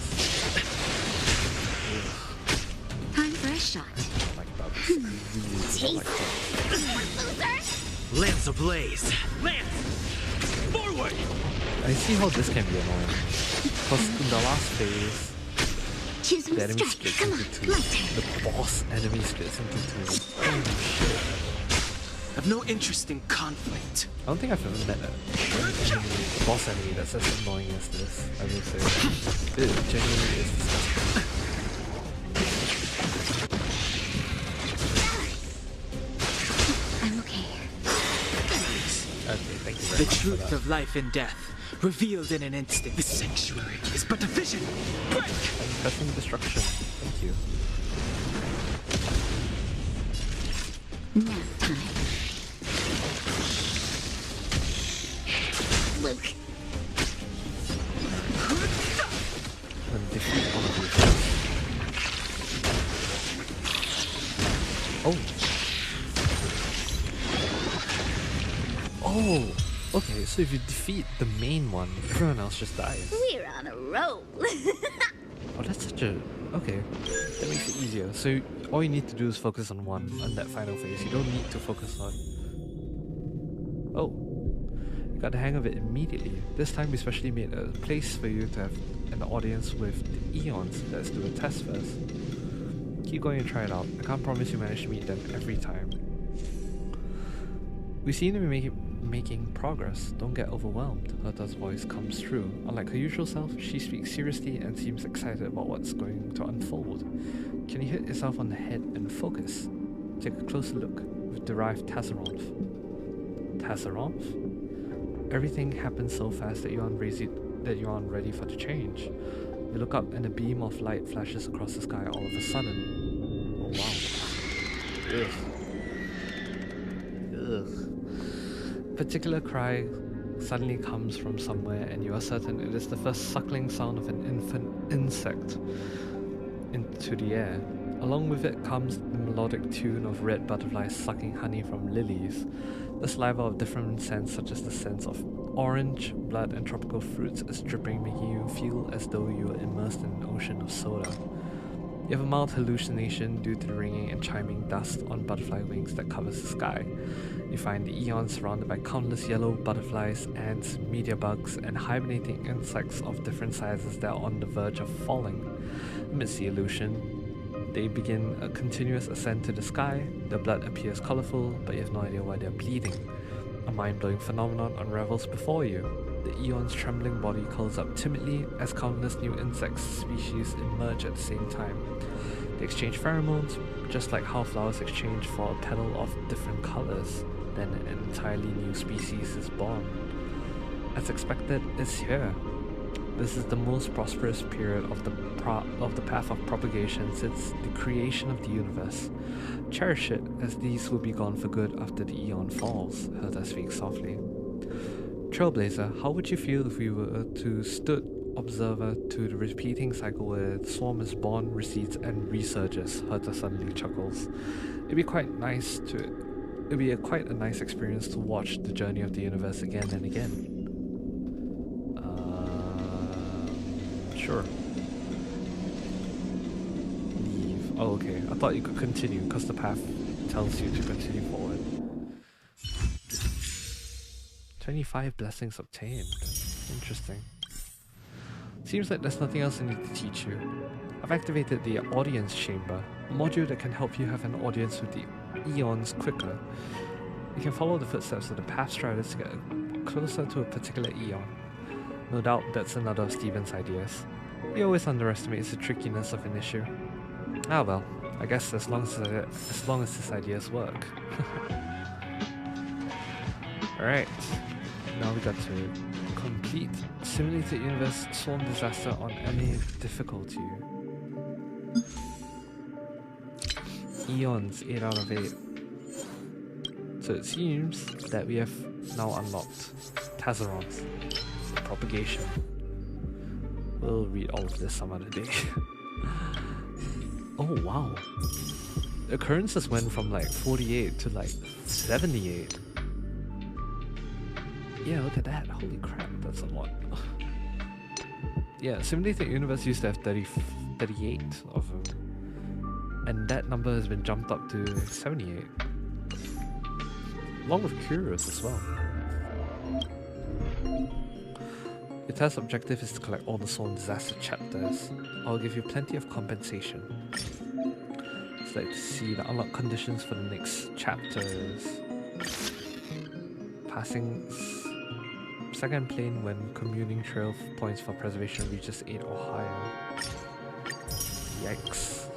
Time for a shot. I don't like bugs. I really don't like bugs. Loser! Lance ablaze. Lance! Forward! I see how this can be annoying. Because in the last phase, Choosing the enemy strike. splits Come on. into two. My turn. The boss enemy splits into two. Holy shit. I've no interest in conflict. I don't think I've ever met a boss enemy that's as annoying as this, I would say. It genuinely is disgusting. I'm okay. very The much for truth that. of life and death, revealed in an instant. The sanctuary is but a vision. Break! Pressing destruction. Thank you. Nap time. Luke. And defeat one of these. Oh. Oh. Okay, so if you defeat the main one, everyone else just dies. We're on a roll. Oh, that's such a... Okay, that makes it easier. So all you need to do is focus on one, on that final phase. You don't need to focus on... Oh, you got the hang of it immediately. This time we specially made a place for you to have an audience with the Eons. Let's do a test first. Keep going and try it out. I can't promise you manage to meet them every time. We seem to be making progress. Don't get overwhelmed. Herta's voice comes through. Unlike her usual self, she speaks seriously and seems excited about what's going to unfold. Can you hit yourself on the head and focus? Take a closer look. We've derived Tazaronth. Tazaronth? Everything happens so fast that you aren't ready for the change. You look up and a beam of light flashes across the sky all of a sudden. Oh wow. Ugh. Ugh. A particular cry suddenly comes from somewhere and you are certain it is the first suckling sound of an infant insect into the air. Along with it comes the melodic tune of red butterflies sucking honey from lilies. The saliva of different scents such as the scents of orange, blood and tropical fruits is dripping, making you feel as though you are immersed in an ocean of soda. You have a mild hallucination due to the ringing and chiming dust on butterfly wings that covers the sky. You find the Eons surrounded by countless yellow butterflies, ants, meteor bugs, and hibernating insects of different sizes that are on the verge of falling. Amidst the illusion, they begin a continuous ascent to the sky. Their blood appears colorful, but you have no idea why they are bleeding. A mind-blowing phenomenon unravels before you. The Eon's trembling body curls up timidly as countless new insect species emerge at the same time. They exchange pheromones, just like how flowers exchange for a petal of different colors. Then an entirely new species is born. As expected, it's here. This is the most prosperous period of the path of propagation since the creation of the universe. Cherish it, as these will be gone for good after the Eon falls, Herta speaks softly. Trailblazer, how would you feel if we were to stood observer to the repeating cycle where the swarm is born, recedes, and resurges? Herta suddenly chuckles. It'd be quite a nice experience to watch the journey of the universe again and again. Sure. Leave. Oh, okay. I thought you could continue because the path tells you to continue forward. 25 blessings obtained. Interesting. Seems like there's nothing else I need to teach you. I've activated the audience chamber, a module that can help you have an audience with the Eons quicker. You can follow the footsteps of the path striders to get closer to a particular Eon. No doubt that's another of Steven's ideas. He always underestimates the trickiness of an issue. Ah well, I guess as long as his ideas work. Alright, now we got to complete Simulated Universe Swarm Disaster on any difficulty. Eons, 8 out of 8. So it seems that we have now unlocked Tazaronth, the propagation. We'll read all of this some other day. Oh wow. The occurrences went from like 48 to like 78. Yeah, look at that. Holy crap, that's a lot. Yeah, Simulated Universe used to have 38 of them. And that number has been jumped up to 78. Along with Curious as well. Your test objective is to collect all the Swarm Disaster chapters. I'll give you plenty of compensation. I'd like to see the unlock conditions for the next chapters. Passing second plane when commuting trail points for preservation reaches 8 or higher. Yikes.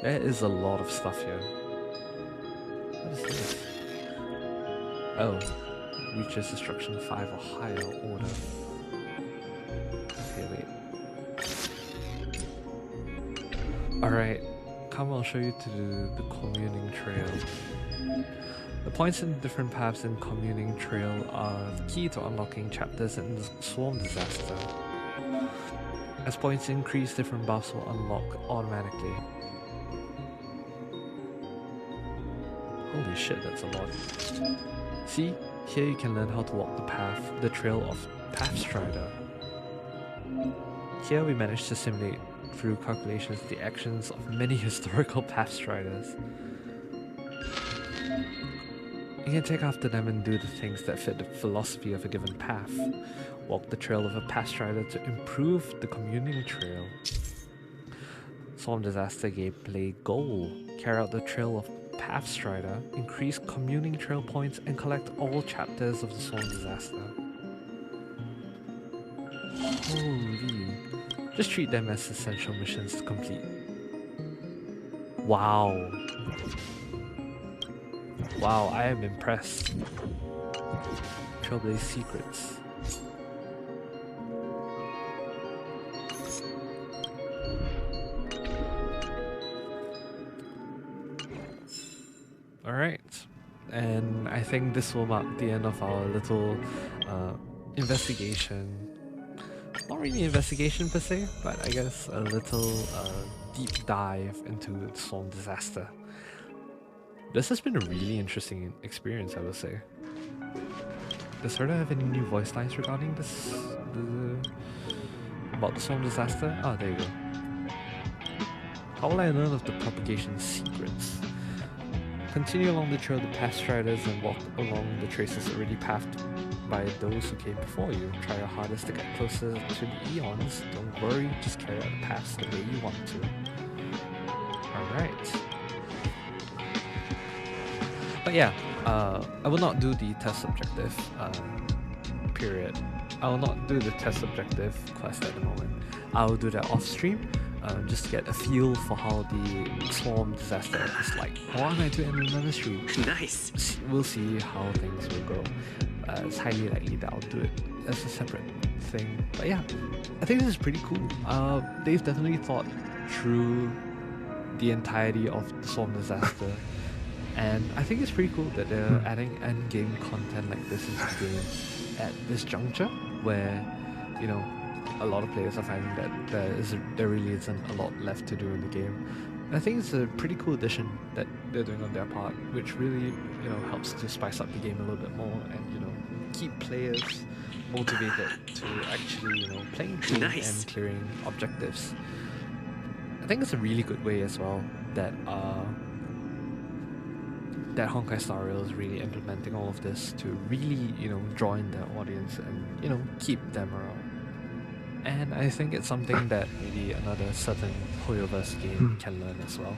There is a lot of stuff here. What is this? Oh, reaches destruction 5 or higher order. Okay, wait. Alright, come I'll show you to the communing trail. The points in different paths in communing trail are the key to unlocking chapters in the Swarm Disaster. As points increase, different buffs will unlock automatically. Holy shit, that's a lot. See, here you can learn how to walk the trail of Pathstrider. Here we managed to simulate through calculations the actions of many historical Pathstriders. You can take after them and do the things that fit the philosophy of a given path. Walk the trail of a Pathstrider to improve the communing trail. Swarm Disaster gameplay goal: carry out the trail of Pathstrider, increase communing trail points, and collect all chapters of the Swarm Disaster. Holy. Just treat them as essential missions to complete. Wow. Wow, I am impressed. Trailblaze secrets. Alright, and I think this will mark the end of our little investigation. Not really investigation per se, but I guess a little deep dive into the Swarm Disaster. This has been a really interesting experience, I will say. Does Herda have any new voice lines regarding this? About the Swarm Disaster? Ah, there you go. How will I learn of the propagation secrets? Continue along the trail of the Pathstriders and walk along the traces already pathed by those who came before you. Try your hardest to get closer to the Eons. Don't worry, just carry out the paths the way you want to. Alright. But yeah, I will not do the test objective, period. I will not do the test objective quest at the moment. I will do that off stream, just to get a feel for how the Swarm Disaster is like. Or I might do it in another stream. Nice. We'll see how things will go. It's highly likely that I'll do it as a separate thing. But yeah, I think this is pretty cool. They've definitely thought through the entirety of the Swarm Disaster. And I think it's pretty cool that they're adding endgame content like this into the game at this juncture, where, you know, a lot of players are finding that there really isn't a lot left to do in the game. And I think it's a pretty cool addition that they're doing on their part, which really, you know, helps to spice up the game a little bit more and, you know, keep players motivated to actually, you know, playing the game and clearing objectives. I think it's a really good way as well that that Honkai Star Rail is really implementing all of this to really, you know, draw in their audience and, you know, keep them around. And I think it's something that maybe another certain Hoyoverse game can learn as well.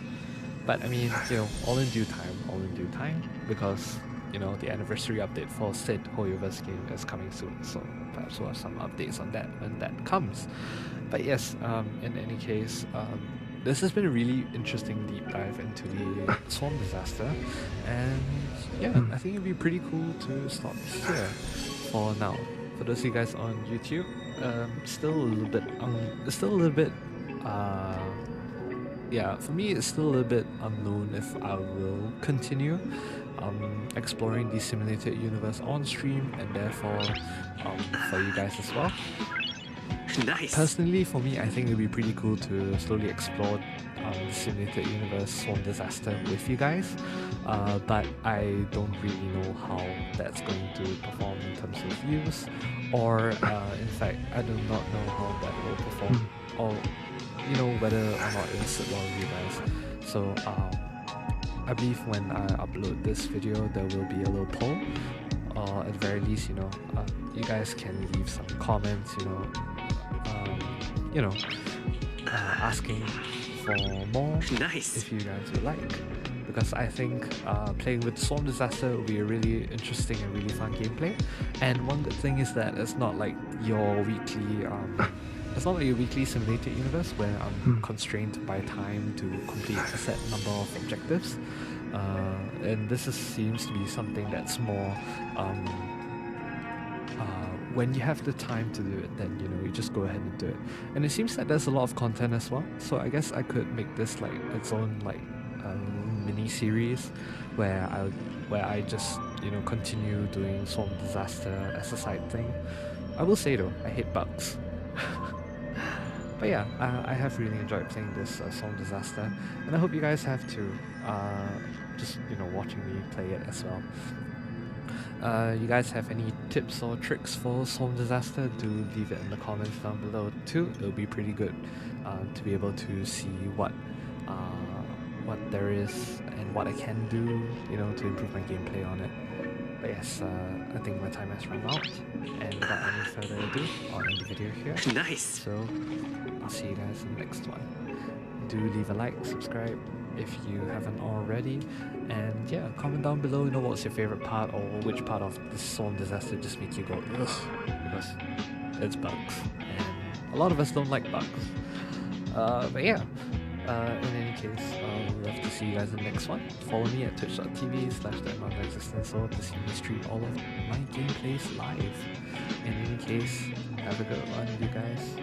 But I mean, you know, all in due time, because, you know, the anniversary update for said Hoyoverse game is coming soon, so perhaps we'll have some updates on that when that comes. But yes, in any case, this has been a really interesting deep dive into the Swarm Disaster, and yeah, I think it'd be pretty cool to stop here for now. For those of you guys on YouTube, still a little bit, yeah, for me it's still a little bit unknown if I will continue exploring the simulated universe on stream, and therefore for you guys as well. Nice. Personally, for me, I think it'd be pretty cool to slowly explore the simulated universe Swarm Disaster with you guys, but I don't really know how that's going to perform in terms of views, or in fact, I do not know how that will perform, or, you know, whether or not it'll sit well with you guys. So I believe when I upload this video, there will be a little poll, or at the very least, you know, you guys can leave some comments, asking for more if you guys would like, because I think playing with Swarm Disaster will be a really interesting and really fun gameplay. And one good thing is that it's not like your weekly it's not like a weekly simulated universe where I'm constrained by time to complete a set number of objectives. And seems to be something that's more when you have the time to do it, then you just go ahead and do it. And it seems that there's a lot of content as well, so I guess I could make this like its own like mini series where I just continue doing Swarm Disaster as a side thing. I will say though, I hate bugs. But yeah, I have really enjoyed playing this Swarm Disaster, and I hope you guys have too. Just watching me play it as well. You guys have any tips or tricks for Swarm Disaster? Do leave it in the comments down below too. It'll be pretty good to be able to see what there is and what I can do, to improve my gameplay on it. But yes, I think my time has run out, and without any further ado, I'll end the video here. Nice. So I'll see you guys in the next one. Do leave a like, subscribe if you haven't already, and yeah, comment down below, what's your favorite part, or which part of this Swarm Disaster just makes you go ugh, because it's bugs, and a lot of us don't like bugs. But yeah, in any case, I would love to see you guys in the next one. Follow me at twitch.tv/existence to see me stream all of my gameplays live. In any case, have a good one, you guys.